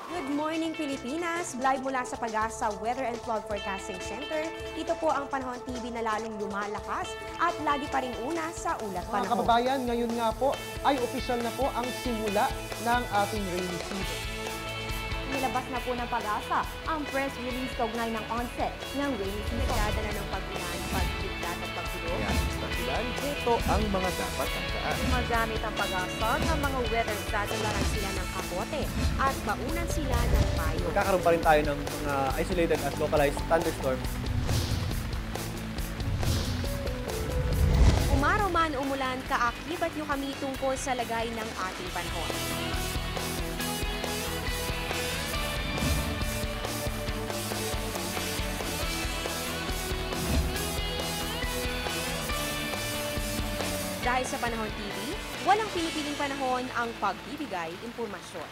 Good morning, Pilipinas! Live mula sa Pag-asa Weather and Flood Forecasting Center. Ito po ang Panahon TV na lalong lumalakas at lagi pa ring una sa ulat Mga panahon. kababayan, ngayon nga po ay opisyal na po ang simula ng ating rainy season. Nilabas na po ng Pag-asa ang press release kaugnay ng onset ng rainy season. Nagdada na ng pag-ulan, pagkiklat at pagtulog. Kaya sa ilan, ito ang mga dapat tandaan. Magamit ang Pag-asa ng mga weather satellite sila ng kapote at baunan sila ng payo. Magkakaroon pa rin tayo ng mga isolated at localized thunderstorms. Umaraw man umulan, kaakibat nyo kami tungkol sa lagay ng ating panahon. Dahil sa Panahon TV, walang pinipiling panahon ang pagbibigay impormasyon.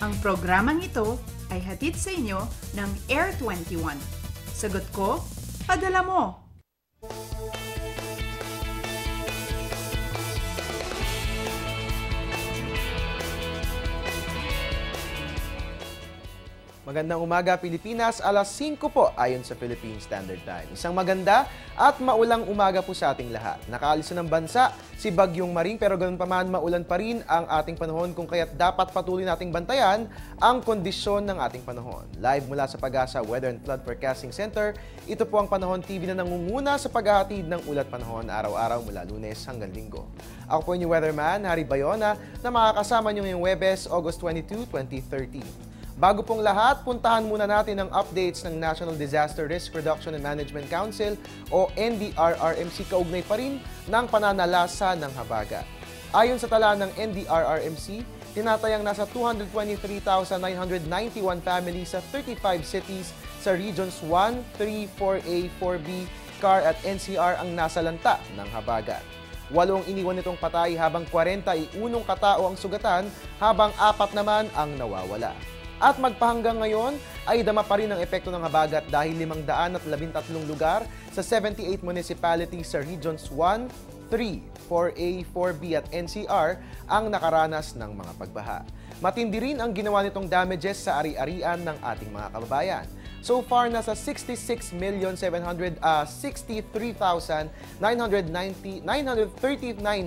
Ang programang ito ay hatid sa inyo ng Air 21. Sagot ko, padala mo! Magandang umaga, Pilipinas. Alas 5 po ayon sa Philippine Standard Time. Isang maganda at maulang umaga po sa ating lahat. Nakaalis na ng bansa si Bagyong Maring pero ganoon pa man maulan pa rin ang ating panahon kung kaya't dapat patuloy nating bantayan ang kondisyon ng ating panahon. Live mula sa Pag-asa Weather and Flood Forecasting Center, ito po ang Panahon TV na nangunguna sa paghahatid ng ulat panahon araw-araw mula Lunes hanggang Linggo. Ako po yung weatherman, Harry Bayona, na makakasama niyo ngayong Huwebes, August 22, 2013. Bago pong lahat, puntahan muna natin ang updates ng National Disaster Risk Reduction and Management Council o NDRRMC kaugnay pa rin ng pananalasa ng habagat. Ayon sa tala ng NDRRMC, tinatayang nasa 223,991 families sa 35 cities sa Regions 1, 3, 4A, 4B, CAR at NCR ang nasalanta ng habagat. 8 ang iniwan nitong patay habang 41 katao ang sugatan habang 4 naman ang nawawala. At magpahanggang ngayon ay dama pa rin ang epekto ng habagat dahil 513 lugar sa 78 municipalities sa Regions 1, 3, 4A, 4B at NCR ang nakaranas ng mga pagbaha. Matindi rin ang ginawa nitong damages sa ari-arian ng ating mga kababayan. So far, nasa 66,763,939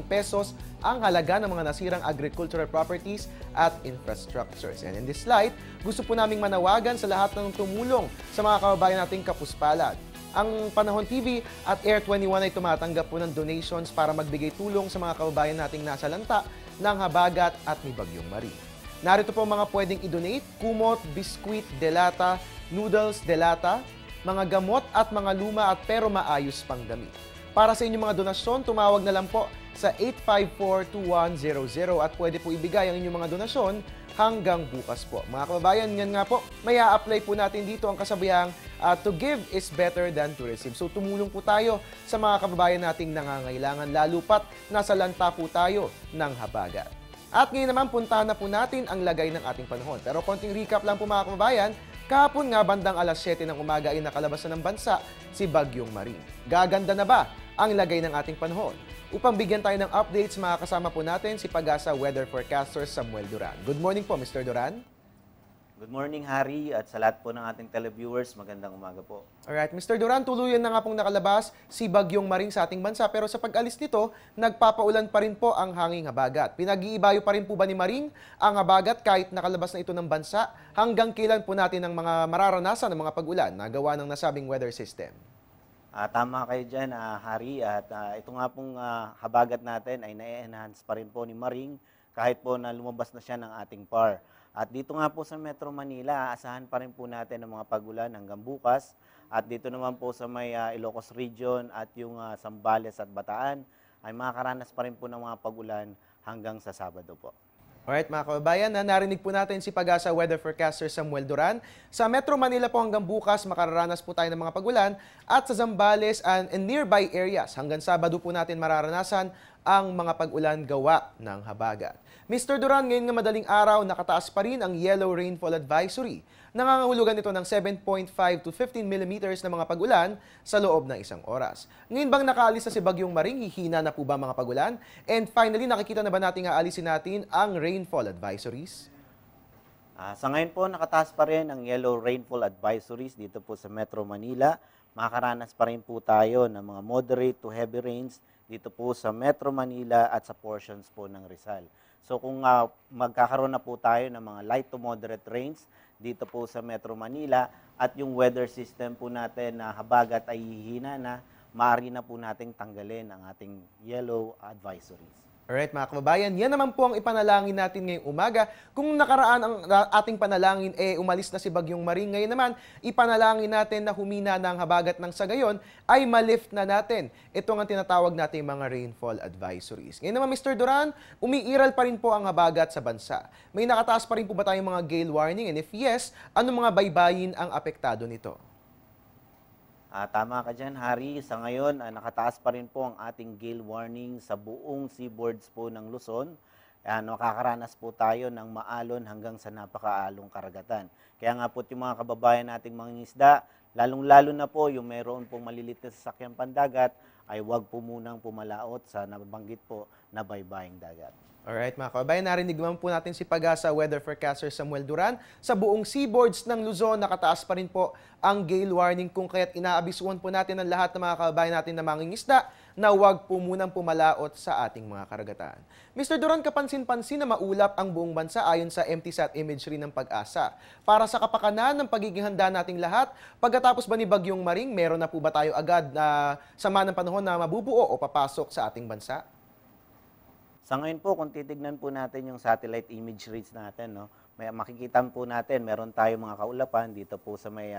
pesos ang halaga ng mga nasirang agricultural properties at infrastructures. And in this light, gusto po naming manawagan sa lahat ng tumulong sa mga kababayan nating kapuspalad. Ang Panahon TV at Air 21 ay tumatanggap po ng donations para magbigay tulong sa mga kababayan nating nasalanta ng habagat at ni Bagyong Maring. Narito po mga pwedeng i-donate: kumot, biskwit, delata, noodles, delata, mga gamot at mga luma at pero maayos pang damit. Para sa inyong mga donasyon, tumawag na lang po sa 854-2100 at pwede po ibigay ang inyong mga donasyon hanggang bukas po. Mga kababayan, yan nga po, may a-apply po natin dito ang kasabihang to give is better than to receive. So tumulong po tayo sa mga kababayan nating nangangailangan, lalo pat nasa lanta po tayo ng habagat. At ngayon naman, puntahan na po natin ang lagay ng ating panahon. Pero konting recap lang po mga kababayan, kahapon nga bandang alas 7 ng umaga ay nakalabas na ng bansa si Bagyong Maring. Gaganda na ba ang lagay ng ating panahon? Upang bigyan tayo ng updates, makakasama po natin si Pag-asa Weather Forecaster Samuel Duran. Good morning po, Mr. Duran. Good morning, Harry, at sa lahat po ng ating televiewers, magandang umaga po. Alright, Mr. Duran, tuluyan na nga pong nakalabas si Bagyong Maring sa ating bansa, pero sa pag-alis nito, nagpapaulan pa rin po ang hanging habagat. Pinag-iibayo pa rin po ba ni Maring ang habagat kahit nakalabas na ito ng bansa? Hanggang kailan po natin ang mga mararanasan ng mga pag-ulan na gawa ng nasabing weather system? Tama kayo dyan, Harry, at ito nga pong habagat natin ay na-enhance pa rin po ni Maring kahit po na lumabas na siya ng ating PAR. At dito nga po sa Metro Manila, aasahan pa rin po natin ang mga pag-ulan hanggang bukas. At dito naman po sa may Ilocos Region at yung Zambales at Bataan ay makakaranas pa rin po ng mga pag-ulan hanggang sa Sabado po. Alright mga kababayan, narinig po natin si Pag-asa Weather Forecaster Samuel Duran. Sa Metro Manila po hanggang bukas, makararanas po tayo ng mga pag-ulan at sa Zambales and nearby areas hanggang Sabado po natin mararanasan ang mga pag-ulan gawa ng habagat. Mr. Duran, ngayon nga madaling araw, nakataas pa rin ang Yellow Rainfall Advisory. Nangangahulugan ito ng 7.5 to 15 millimeters na mga pag-ulan sa loob ng isang oras. Ngayon bang nakaalis na si Bagyong Maring? Hihina na po ba mga pag-ulan? And finally, nakikita na ba natin aalisin natin ang rainfall advisories? Sa ngayon po, nakataas pa rin ang yellow rainfall advisories dito po sa Metro Manila. Makakaranas pa rin po tayo ng mga moderate to heavy rains dito po sa Metro Manila at sa portions po ng Rizal. So kung magkakaroon na po tayo ng mga light to moderate rains dito po sa Metro Manila at yung weather system po natin na habagat ay hihina na, maaari na po nating tanggalin ang ating yellow advisories. Alright mga kababayan, yan naman po ang ipanalangin natin ngayong umaga. Kung nakaraan ang ating panalangin, umalis na si Bagyong Maring. Ngayon naman, ipanalangin natin na humina na ang habagat ng Sagayon ay malift na natin. Ito ang tinatawag nating mga rainfall advisories. Ngayon naman Mr. Duran, umiiral pa rin po ang habagat sa bansa. May nakataas pa rin po ba tayong mga gale warning? And if yes, anong mga baybayin ang apektado nito? Tama ka dyan, Harry. Sa ngayon, nakataas pa rin po ang ating gale warning sa buong seaboards po ng Luzon. Nakakaranas po tayo ng maalon hanggang sa napakaalong karagatan. Kaya nga po yung mga kababayan nating mangingisda, lalong-lalo na po yung meron pong malilit na sasakyang pandagat, ay huwag po munang pumalaot sa nabanggit po na baybaying dagat. Alright mga kababayan, narinig naman po natin si Pag-asa Weather Forecaster Samuel Duran. Sa buong seaboards ng Luzon, nakataas pa rin po ang gale warning, kung kaya't inaabisuhan po natin ang lahat ng mga kababayan natin na mangingisda na huwag po munang pumalaot sa ating mga karagatan. Mr. Duran, kapansin-pansin na maulap ang buong bansa ayon sa MTSAT imagery ng Pag-asa. Para sa kapakanan ng pagiging handa nating lahat, pagkatapos ba ni Bagyong Maring, meron na po ba tayo agad na sama ng panahon na mabubuo o papasok sa ating bansa? Sa ngayon po, kung titignan po natin yung satellite image rates natin, no, makikita po natin, meron tayong mga kaulapan dito po sa may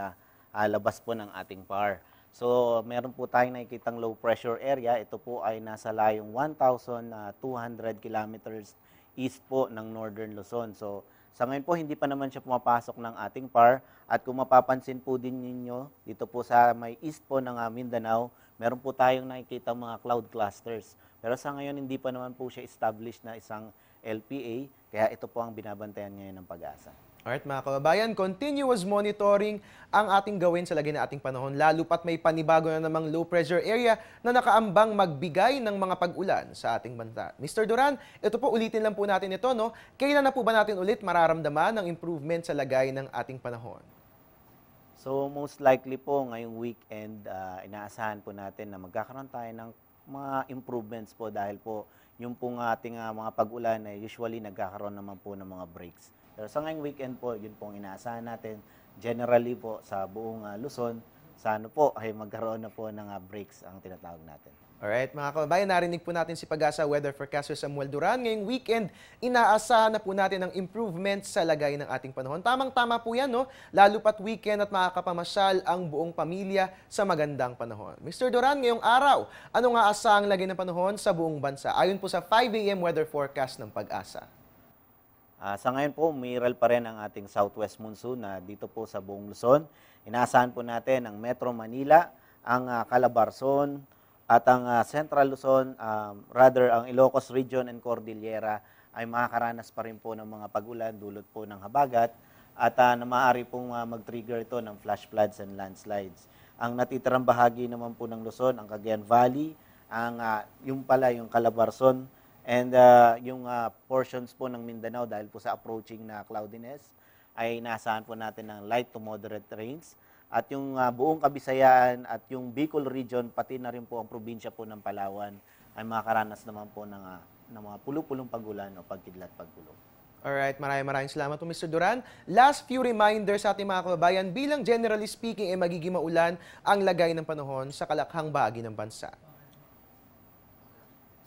labas po ng ating PAR. So, meron po tayong nakikitang low pressure area. Ito po ay nasa layong 1,200 kilometers east po ng Northern Luzon. So, sa ngayon po, hindi pa naman siya pumapasok ng ating PAR. At kung mapapansin po din ninyo, dito po sa may east po ng Mindanao, meron po tayong nakikita mga cloud clusters. Pero sa ngayon, hindi pa naman po siya established na isang LPA, kaya ito po ang binabantayan ngayon ng Pag-asa. Alright mga kababayan, continuous monitoring ang ating gawin sa lagay ng ating panahon, lalo pat may panibago na namang low pressure area na nakaambang magbigay ng mga pag-ulan sa ating bansa. Mr. Duran, ito po ulitin lang po natin ito, no? Kailan na po ba natin ulit mararamdaman ang improvement sa lagay ng ating panahon? So most likely po ngayong weekend, inaasahan po natin na magkakaroon tayo ng mga improvements po dahil po yung pong ating mga pag-ulan ay usually nagkakaroon naman po ng mga breaks. Pero sa ngayong weekend po, yun pong inaasahan natin. Generally po sa buong Luzon, sana po ay magkaroon na po ng breaks ang tinatawag natin. Alright mga kababayan, narinig po natin si Pag-asa Weather Forecaster Samuel Duran. Ngayong weekend, inaasahan na po natin ang improvement sa lagay ng ating panahon. Tamang-tama po yan, no? Lalo pat weekend at makakapamasyal ang buong pamilya sa magandang panahon. Mr. Duran, ngayong araw, ano nga asahang lagay ng panahon sa buong bansa? Ayon po sa 5 AM weather forecast ng Pag-asa. Sa ngayon po, umiiral pa rin ang ating southwest monsoon na dito po sa buong Luzon. Inaasahan po natin ang Metro Manila, ang Calabarzon, at ang Central Luzon, rather ang Ilocos Region and Cordillera ay makakaranas pa rin po ng mga pag-ulan dulot po ng habagat at na maaari pong mag-trigger ito ng flash floods and landslides. Ang natitirang bahagi naman po ng Luzon, ang Cagayan Valley, yung Calabarzon, and yung portions po ng Mindanao dahil po sa approaching na cloudiness ay inaasahan po natin ng light to moderate rains. At yung buong Kabisayaan at yung Bicol region, pati na rin po ang probinsya po ng Palawan, ay makakaranas naman po ng mga pulupulong pag-ulan o pagkidlat pagkulong. Alright, maraming salamat po Mr. Duran. Last few reminders sa ating mga kababayan, bilang generally speaking, magiging maulan ang lagay ng panahon sa kalakhang bahagi ng bansa.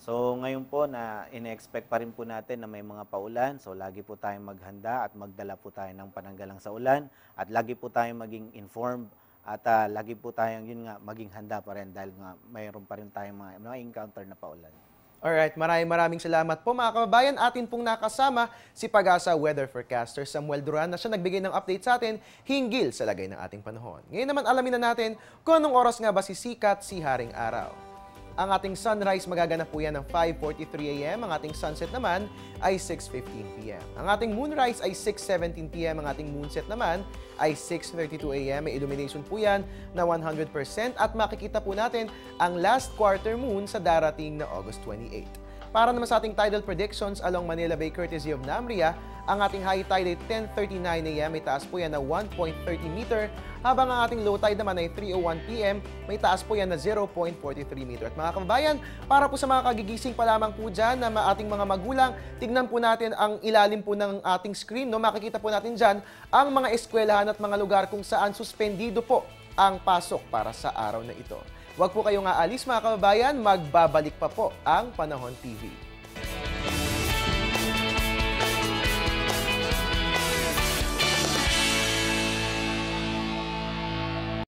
So ngayon po na ine-expect pa rin po natin na may mga paulan. So lagi po tayong maghanda at magdala po tayo ng pananggalang sa ulan. At lagi po tayong maging informed at lagi po tayong maging handa pa rin dahil nga mayroon pa rin tayong mga encounter na paulan. Alright, maraming salamat po mga kababayan. Atin pong nakasama si Pag-asa Weather Forecaster Samuel Duran na siya nagbigay ng update sa atin hinggil sa lagay ng ating panahon. Ngayon naman alamin na natin kung anong oras nga ba sisikat si Haring Araw. Ang ating sunrise magaganap po yan ng 5:43 AM. Ang ating sunset naman ay 6:15 PM. Ang ating moonrise ay 6:17 PM. Ang ating moonset naman ay 6:32 AM. May illumination po yan na 100% at makikita po natin ang last quarter moon sa darating na August 28. Para naman sa ating tidal predictions along Manila Bay courtesy of Namria, Ang ating high tide ay 10:39 a.m. May taas po yan na 1.30 meter. Habang ang ating low tide naman ay 3:01 p.m. May taas po yan na 0.43 meter. At mga kababayan, para po sa mga kagigising pa lamang po dyan na ating mga magulang, tignan po natin ang ilalim po ng ating screen. No? Makikita po natin dyan ang mga eskwelahan at mga lugar kung saan suspendido po ang pasok para sa araw na ito. Huwag po kayong aalis mga kababayan, magbabalik pa po ang Panahon TV.